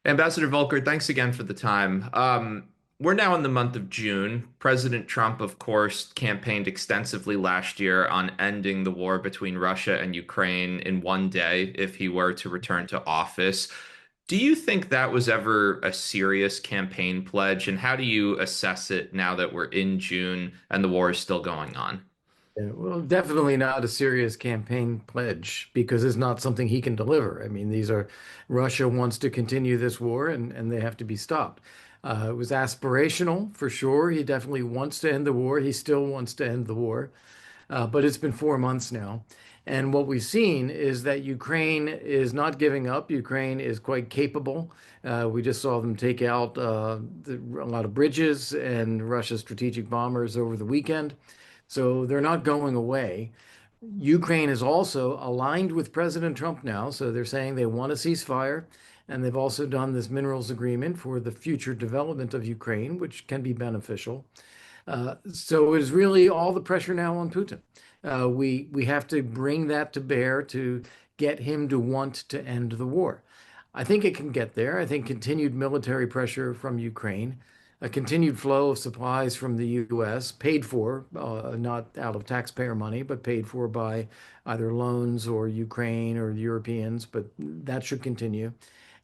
Ambassador Volker, thanks again for the time. We're now in the month of June. President Trump, of course, campaigned extensively last year on ending the war between Russia and Ukraine in one day if he were to return to office. Do you think that was ever a serious campaign pledge? And how do you assess it now that we're in June and the war is still going on? Yeah, well, definitely not a serious campaign pledge because it's not something he can deliver. I mean, Russia wants to continue this war and they have to be stopped. It was aspirational for sure. He definitely wants to end the war. He still wants to end the war. But it's been 4 months now. And what we've seen is that Ukraine is not giving up. Ukraine is quite capable. We just saw them take out a lot of bridges and Russia's strategic bombers over the weekend. So they're not going away. Ukraine is also aligned with President Trump now. So they're saying they want a ceasefire. And they've also done this minerals agreement for the future development of Ukraine, which can be beneficial. So it is really all the pressure now on Putin. We have to bring that to bear to get him to want to end the war. I think it can get there. I think continued military pressure from Ukraine, a continued flow of supplies from the U.S., paid for, not out of taxpayer money, but paid for by either loans or Ukraine or the Europeans, but that should continue.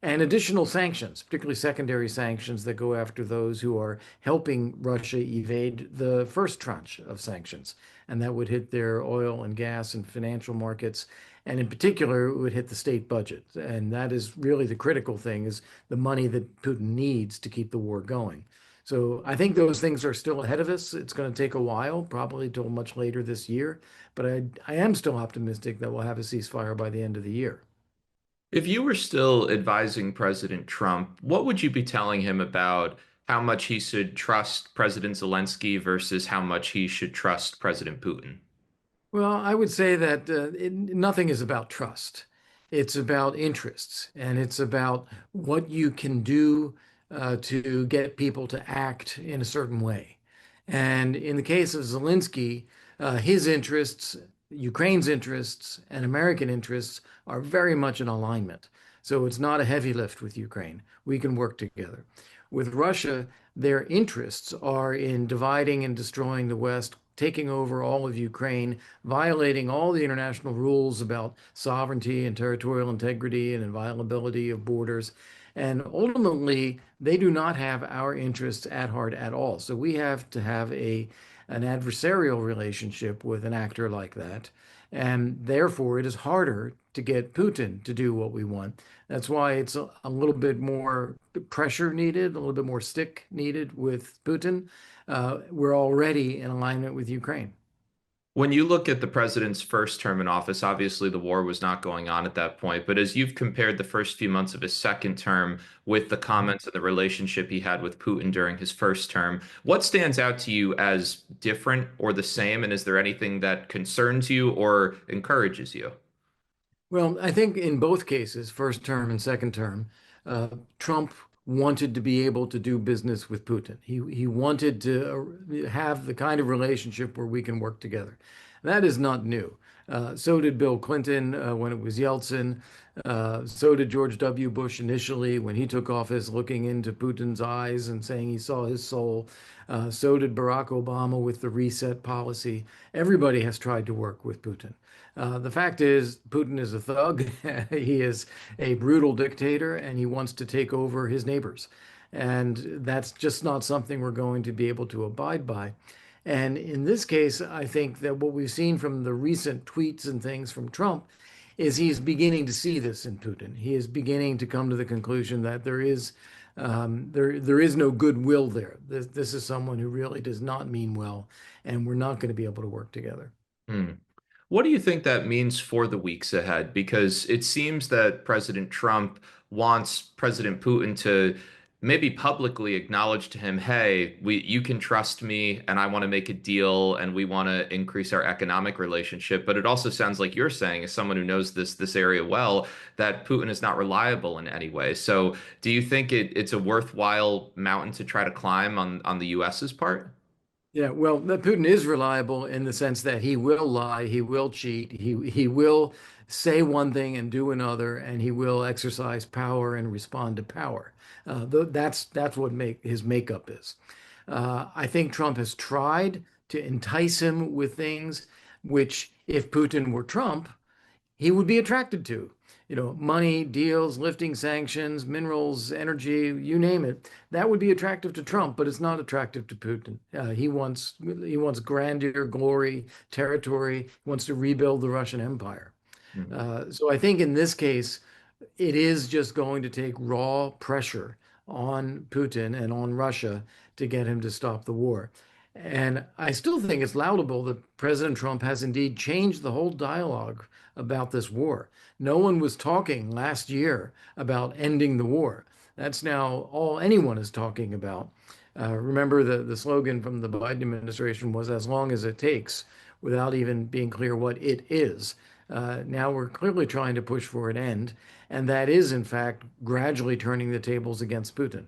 And additional sanctions, particularly secondary sanctions that go after those who are helping Russia evade the first tranche of sanctions. And that would hit their oil and gas and financial markets. And in particular, it would hit the state budget. And that is really the critical thing is the money that Putin needs to keep the war going. So I think those things are still ahead of us. It's going to take a while, probably till much later this year. But I am still optimistic that we'll have a ceasefire by the end of the year. If you were still advising President Trump, what would you be telling him about how much he should trust President Zelensky versus how much he should trust President Putin? Well, I would say that nothing is about trust. It's about interests, and it's about what you can do to get people to act in a certain way. And in the case of Zelensky, his interests, Ukraine's interests, and American interests are very much in alignment. So it's not a heavy lift with Ukraine. We can work together. With Russia, their interests are in dividing and destroying the West, taking over all of Ukraine, violating all the international rules about sovereignty and territorial integrity and inviolability of borders. And ultimately, they do not have our interests at heart at all. So we have to have an adversarial relationship with an actor like that. And therefore, it is harder to get Putin to do what we want. That's why it's a little bit more pressure needed, a little bit more stick needed with Putin. We're already in alignment with Ukraine. When you look at the president's first term in office, obviously the war was not going on at that point, but as you've compared the first few months of his second term with the comments and the relationship he had with Putin during his first term, what stands out to you as different or the same? And is there anything that concerns you or encourages you? Well, I think in both cases, first term and second term, Trump wanted to be able to do business with Putin. He wanted to have the kind of relationship where we can work together. That is not new. So did Bill Clinton when it was Yeltsin. So did George W. Bush initially when he took office, looking into Putin's eyes and saying he saw his soul. So did Barack Obama with the reset policy. Everybody has tried to work with Putin. The fact is, Putin is a thug. He is a brutal dictator, and he wants to take over his neighbors. And that's just not something we're going to be able to abide by. And in this case, I think that what we've seen from the recent tweets and things from Trump is he's beginning to see this in Putin. He is beginning to come to the conclusion that there is no goodwill there. This is someone who really does not mean well, and we're not going to be able to work together. Hmm. What do you think that means for the weeks ahead? Because it seems that President Trump wants President Putin to maybe publicly acknowledge to him, hey, you can trust me and I want to make a deal and we want to increase our economic relationship. But it also sounds like you're saying, as someone who knows this area well, that Putin is not reliable in any way. So do you think it's a worthwhile mountain to try to climb on the US's part? Yeah, well, Putin is reliable in the sense that he will lie, he will cheat, he will say one thing and do another, and he will exercise power and respond to power. That's what make his makeup is. I think Trump has tried to entice him with things which, if Putin were Trump, he would be attracted to. You know, money, deals, lifting sanctions, minerals, energy, you name it. That would be attractive to Trump, but it's not attractive to Putin. He wants grandeur, glory, territory. He wants to rebuild the Russian Empire. Mhm. So I think in this case, it is just going to take raw pressure on Putin and on Russia to get him to stop the war. And I still think it's laudable that President Trump has indeed changed the whole dialogue about this war. No one was talking last year about ending the war. That's now all anyone is talking about. Remember, the slogan from the Biden administration was as long as it takes, without even being clear what it is. Now we're clearly trying to push for an end, and that is, in fact, gradually turning the tables against Putin.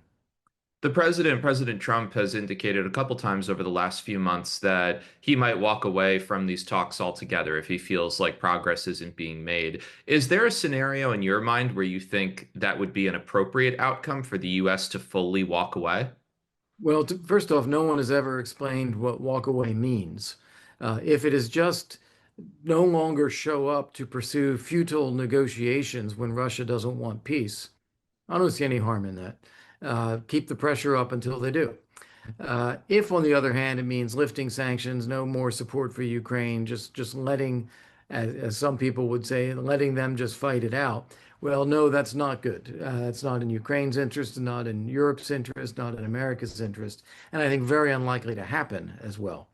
President Trump, has indicated a couple times over the last few months that he might walk away from these talks altogether if he feels like progress isn't being made. Is there a scenario in your mind where you think that would be an appropriate outcome for the U.S. to fully walk away? Well, first off, no one has ever explained what walk away means. If it is just no longer show up to pursue futile negotiations when Russia doesn't want peace, I don't see any harm in that. Keep the pressure up until they do. If, on the other hand, it means lifting sanctions, no more support for Ukraine, just letting, as some people would say, letting them just fight it out. Well, no, that's not good. It's not in Ukraine's interest, not in Europe's interest, not in America's interest, and I think very unlikely to happen as well.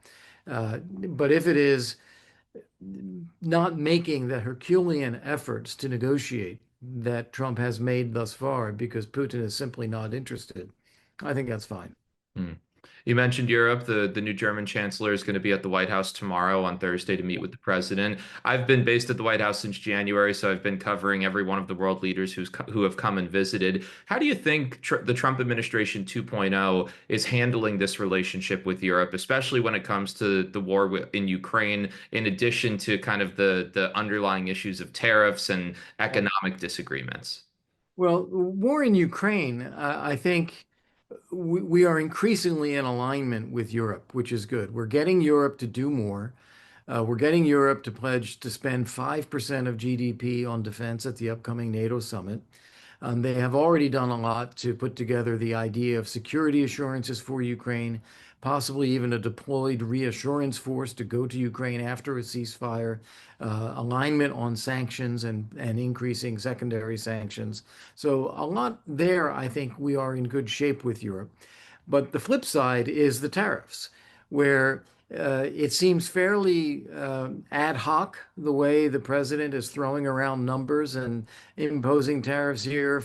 But if it is not making the Herculean efforts to negotiate that Trump has made thus far because Putin is simply not interested, I think that's fine. Hmm. You mentioned Europe. The new German chancellor is going to be at the White House tomorrow on Thursday to meet with the president. I've been based at the White House since January, so I've been covering every one of the world leaders who have come and visited. How do you think the Trump administration 2.0 is handling this relationship with Europe, especially when it comes to the war in Ukraine, in addition to kind of the underlying issues of tariffs and economic disagreements? Well, war in Ukraine, I think we are increasingly in alignment with Europe, which is good. We're getting Europe to do more. We're getting Europe to pledge to spend 5% of GDP on defense at the upcoming NATO summit. They have already done a lot to put together the idea of security assurances for Ukraine, possibly even a deployed reassurance force to go to Ukraine after a ceasefire, alignment on sanctions and increasing secondary sanctions. So, a lot there, I think we are in good shape with Europe. But the flip side is the tariffs, where it seems fairly ad hoc the way the president is throwing around numbers and imposing tariffs here,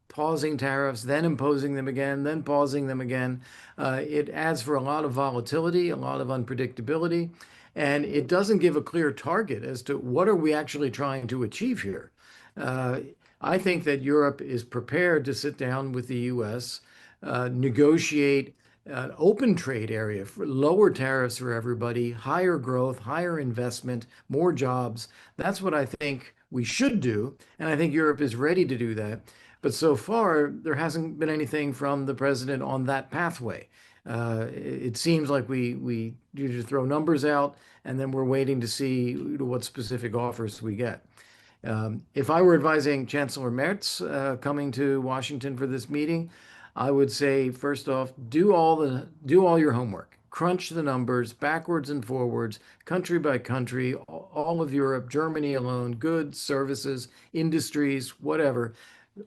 pausing tariffs, then imposing them again, then pausing them again. It adds for a lot of volatility, a lot of unpredictability, and it doesn't give a clear target as to what are we actually trying to achieve here. Uh, I think that Europe is prepared to sit down with the U.S., negotiate an open trade area for lower tariffs for everybody, higher growth, higher investment, more jobs. That's what I think we should do. And I think Europe is ready to do that. But so far, there hasn't been anything from the president on that pathway. It seems like we usually throw numbers out and then we're waiting to see what specific offers we get. If I were advising Chancellor Merz coming to Washington for this meeting, I would say first off, do all your homework. Crunch the numbers backwards and forwards, country by country, all of Europe, Germany alone, goods, services, industries, whatever.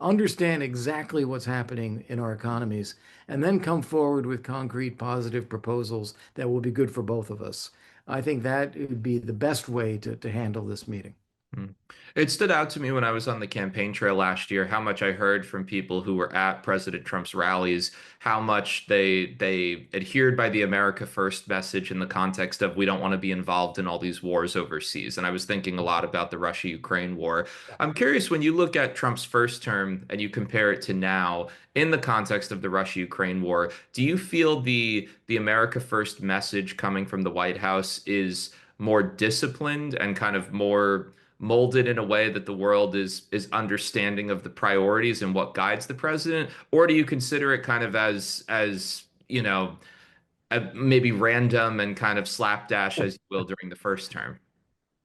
Understand exactly what's happening in our economies, and then come forward with concrete, positive proposals that will be good for both of us. I think that would be the best way to handle this meeting. Mm. It stood out to me when I was on the campaign trail last year how much I heard from people who were at President Trump's rallies, how much they adhered by the America First message in the context of we don't want to be involved in all these wars overseas. And I was thinking a lot about the Russia-Ukraine war. I'm curious when you look at Trump's first term and you compare it to now in the context of the Russia-Ukraine war, do you feel the America First message coming from the White House is more disciplined and kind of more molded in a way that the world is understanding of the priorities and what guides the president, or do you consider it kind of as maybe random and kind of slapdash as you will during the first term?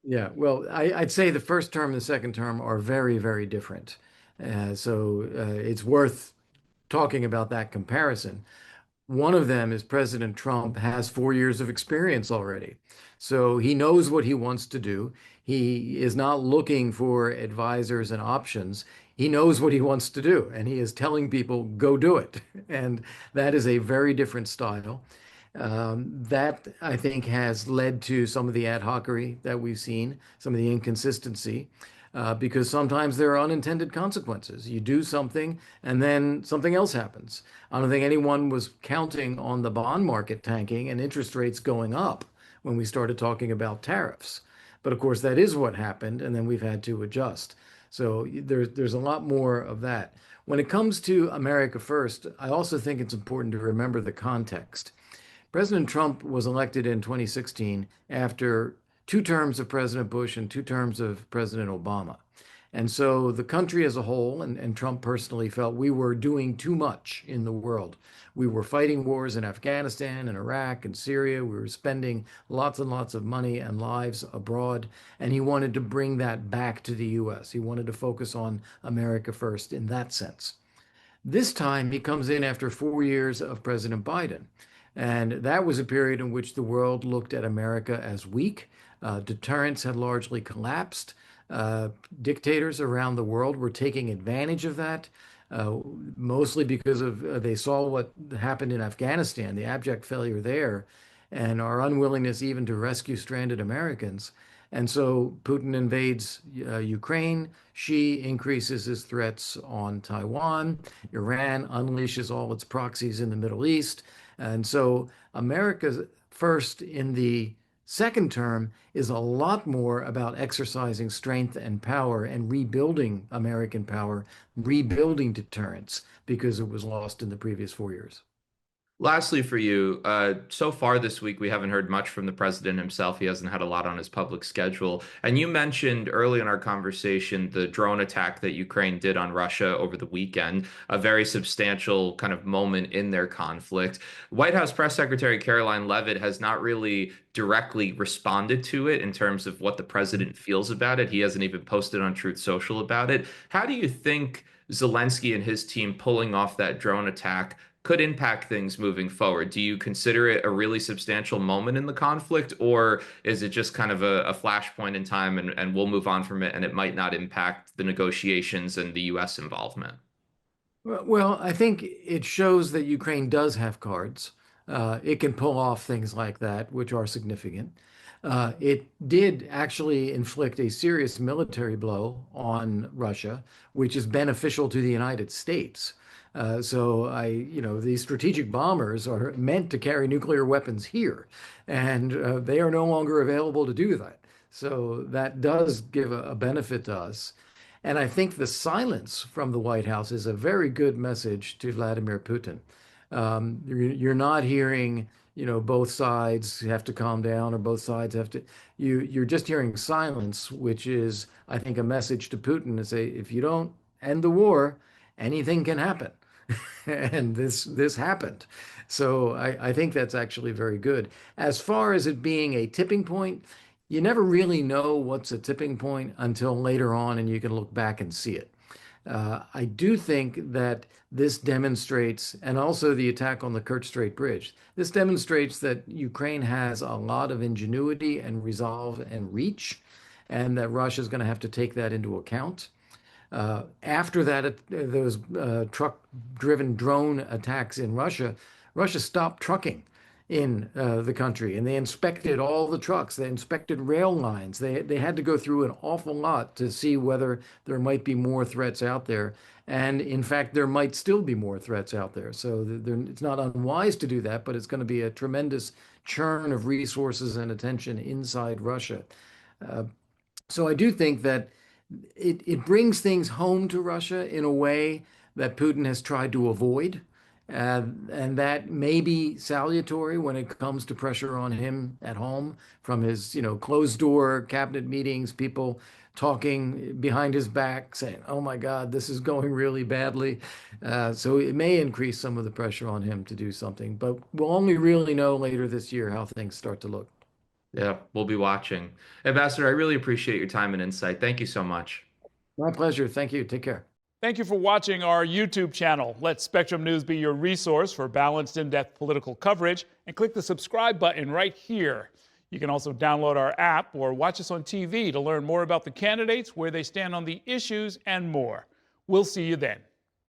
Yeah, well, I'd say the first term and the second term are very, very different. It's worth talking about that comparison. One of them is President Trump has 4 years of experience already. So he knows what he wants to do. He is not looking for advisors and options. He knows what he wants to do, and he is telling people, go do it. And that is a very different style. That I think has led to some of the ad hocery that we've seen, some of the inconsistency, because sometimes there are unintended consequences. You do something and then something else happens. I don't think anyone was counting on the bond market tanking and interest rates going up when we started talking about tariffs. But of course, that is what happened, and then we've had to adjust. So there's a lot more of that. When it comes to America First, I also think it's important to remember the context. President Trump was elected in 2016 after 2 terms of President Bush and 2 terms of President Obama. And so the country as a whole, and Trump personally felt we were doing too much in the world. We were fighting wars in Afghanistan and Iraq and Syria. We were spending lots and lots of money and lives abroad. And he wanted to bring that back to the US. He wanted to focus on America first in that sense. This time he comes in after 4 years of President Biden. And that was a period in which the world looked at America as weak. Deterrence had largely collapsed. Uh, Dictators around the world were taking advantage of that, uh, mostly because of they saw what happened in Afghanistan, the abject failure there, and our unwillingness even to rescue stranded Americans. And so Putin invades Ukraine. Xi increases his threats on Taiwan. Iran unleashes all its proxies in the Middle East. And so America first in the second term is a lot more about exercising strength and power and rebuilding American power, rebuilding deterrence because it was lost in the previous 4 years. Lastly, for you, so far this week, we haven't heard much from the president himself. He hasn't had a lot on his public schedule. And you mentioned early in our conversation the drone attack that Ukraine did on Russia over the weekend, a very substantial kind of moment in their conflict. White House Press Secretary Caroline Leavitt has not really directly responded to it in terms of what the president feels about it. He hasn't even posted on Truth Social about it. How do you think Zelensky and his team pulling off that drone attack could impact things moving forward? Do you consider it a really substantial moment in the conflict, or is it just kind of a flashpoint in time and we'll move on from it and it might not impact the negotiations and the US involvement? Well, I think it shows that Ukraine does have cards. It can pull off things like that, which are significant. It did actually inflict a serious military blow on Russia, which is beneficial to the United States. These strategic bombers are meant to carry nuclear weapons here, and they are no longer available to do that. So that does give a benefit to us. And I think the silence from the White House is a very good message to Vladimir Putin. You're not hearing, both sides have to calm down or both sides have to. You're just hearing silence, which is, I think, a message to Putin to say, if you don't end the war, anything can happen. And this happened. So I think that's actually very good. As far as it being a tipping point, you never really know what's a tipping point until later on, and you can look back and see it. I do think that this demonstrates, and also the attack on the Kerch Strait Bridge, this demonstrates that Ukraine has a lot of ingenuity and resolve and reach, and that Russia is going to have to take that into account. After that, those truck-driven drone attacks in Russia, Russia stopped trucking in the country, and they inspected all the trucks. They inspected rail lines. They had to go through an awful lot to see whether there might be more threats out there. And in fact, there might still be more threats out there. So it's not unwise to do that, but it's going to be a tremendous churn of resources and attention inside Russia. Uh, so I do think that it brings things home to Russia in a way that Putin has tried to avoid. And that may be salutary when it comes to pressure on him at home from his, closed door cabinet meetings, people talking behind his back saying, oh my God, this is going really badly. So it may increase some of the pressure on him to do something, but we'll only really know later this year how things start to look. Yeah, we'll be watching. Ambassador, I really appreciate your time and insight. Thank you so much. My pleasure. Thank you. Take care. Thank you for watching our YouTube channel. Let Spectrum News be your resource for balanced, in-depth political coverage, and click the subscribe button right here. You can also download our app or watch us on TV to learn more about the candidates, where they stand on the issues, and more. We'll see you then.